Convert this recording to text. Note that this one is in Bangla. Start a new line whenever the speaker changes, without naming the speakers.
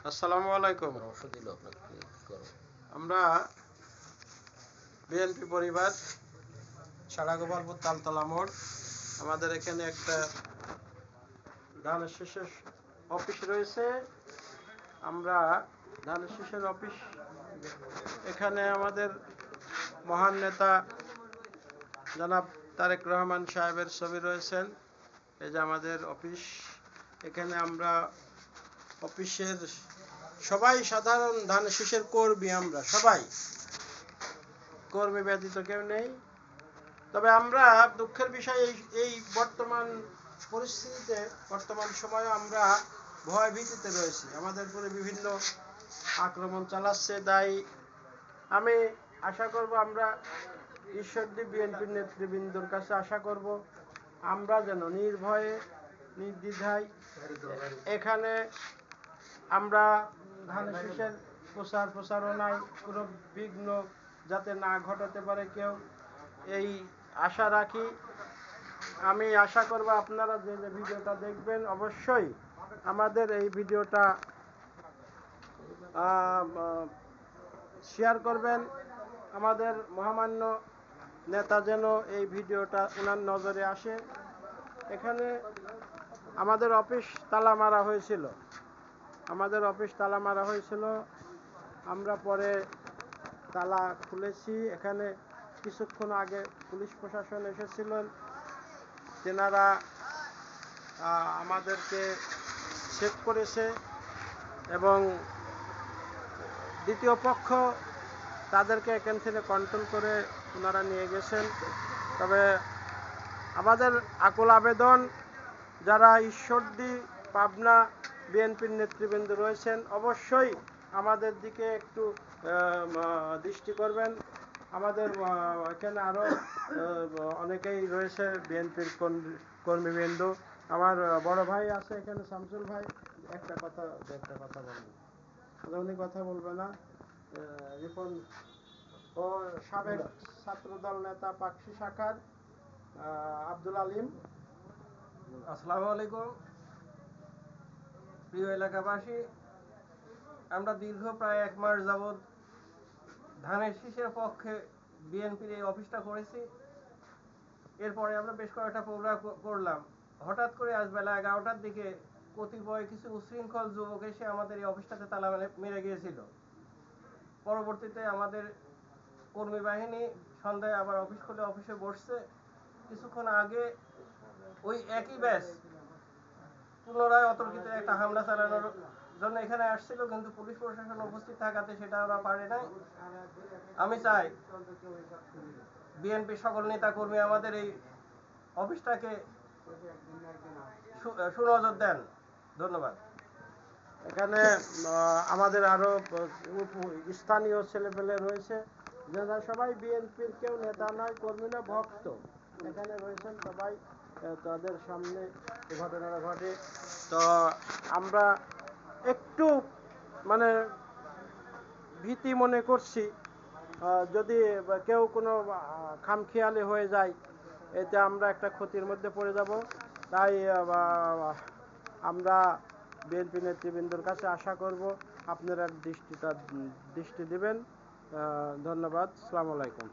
আসসালামু আলাইকুম। আমরা বিএনপি পরিবার সারাগোপালপুর তালতলা মোড়, আমাদের এখানে একটা ধানের শীষের অফিস রয়েছে। আমরা ধানের শীষের অফিস, এখানে আমাদের মহান নেতা জনাব তারেক রহমান সাহেবের ছবি রয়েছেন। এই যে আমাদের অফিস, এখানে আমরা অফিসের সবাই সাধারণ ধানের শীষের কর্মী, আমরা সবাই কর্মী ব্যতীত কেউ নেই। তবে আমরা দুঃখের বিষয় এই বর্তমান পরিস্থিতিতে, বর্তমান সময়ে আমরা ভয় ভীতিতে রয়েছি। আমাদের উপরে বিভিন্ন আক্রমণ চালাচ্ছে। তাই আমি আশা করব, আমরা ঈশ্বরদী বিএনপির নেতৃবৃন্দর কাছে আশা করব, আমরা যেন নির্ভয়ে নির্দ্বিধায় এখানে আমরা ধানের শীষের প্রচারণায় কোনো বিঘ্ন যাতে না ঘটাতে পারে কেউ, এই আশা রাখি। আমি আশা করব আপনারা যে ভিডিওটা দেখবেন, অবশ্যই আমাদের এই ভিডিওটা শেয়ার করবেন। আমাদের মহামান্য নেতা যেন এই ভিডিওটা ওনার নজরে আসে। এখানে আমাদের অফিস তালা মারা হয়েছিল, আমরা পরে তালা খুলেছি। এখানে কিছুক্ষণ আগে পুলিশ প্রশাসন এসেছিলেন, তেনারা আমাদেরকে চেক করেছে এবং দ্বিতীয় পক্ষ তাদেরকে এখান থেকে কন্ট্রোল করে ওনারা নিয়ে গেছেন। তবে আমাদের আকুল আবেদন, যারা ঈশ্বরদী পাবনা বিএনপির নেতৃবৃন্দ রয়েছেন, অবশ্যই আমাদের দিকে একটু দৃষ্টি করবেন। আমাদের এখানে আরও অনেকেই রয়েছে বিএনপির কর্মীবৃন্দ। আমার বড় ভাই আছে এখানে, শামসুল ভাই, একটা কথা বলবেন, উনি কথা বলবে না। রিপন ও সাবেক ছাত্রদল নেতা পাকশি শাখার আব্দুল আলিম।
আসসালামু আলাইকুম প্রিয় এলাকাবাসী, আমরা দীর্ঘ প্রায় 1 মাস যাবৎ ধানের শীষের পক্ষে বিএনপির এই অফিসটা করেছি। এরপরে আমরা বেশ কয়েকটা প্রোগ্রাম করলাম। হঠাৎ করে আজ বেলা 11টার দিকে কতিপয় কিছু উশৃঙ্খল যুবক এসে আমাদের এই অফিসটাতে তালা মেরে গিয়েছিল। পরবর্তীতে আমাদের কর্মী বাহিনী সন্ধ্যায় আবার অফিস খুলে অফিসে বসছে। কিছুক্ষণ আগে ওই একই ব্যাচ পুনরায় অতর্কিত একটা হামলা চালানোর জন্য এখানে আসছিল, কিন্তু পুলিশ প্রশাসন উপস্থিত থাকাতে সেটা ওরা পারে নাই। আমি চাই বিএনপি সকল নেতা কর্মী আমাদের এই অফিসটাকে সুনজর দেন। ধন্যবাদ।
এখানে আমাদের আরো স্থানীয় ছেলেপেলে রয়েছে, যারা সবাই বিএনপির, কেউ নেতা নয়, কর্মী না, ভক্ত এখানে রয়েছেন সবাই। তাদের সামনে ঘটনাটা ঘটে, তো আমরা একটু মানে ভীতি মনে করছি, যদি কেউ কোনো খামখেয়ালি হয়ে যায়, এতে আমরা একটা ক্ষতির মধ্যে পড়ে যাব। তাই আমরা বিএনপি নেতৃবৃন্দর কাছে আশা করব আপনারা দৃষ্টি দিবেন। ধন্যবাদ। আসসালামু আলাইকুম।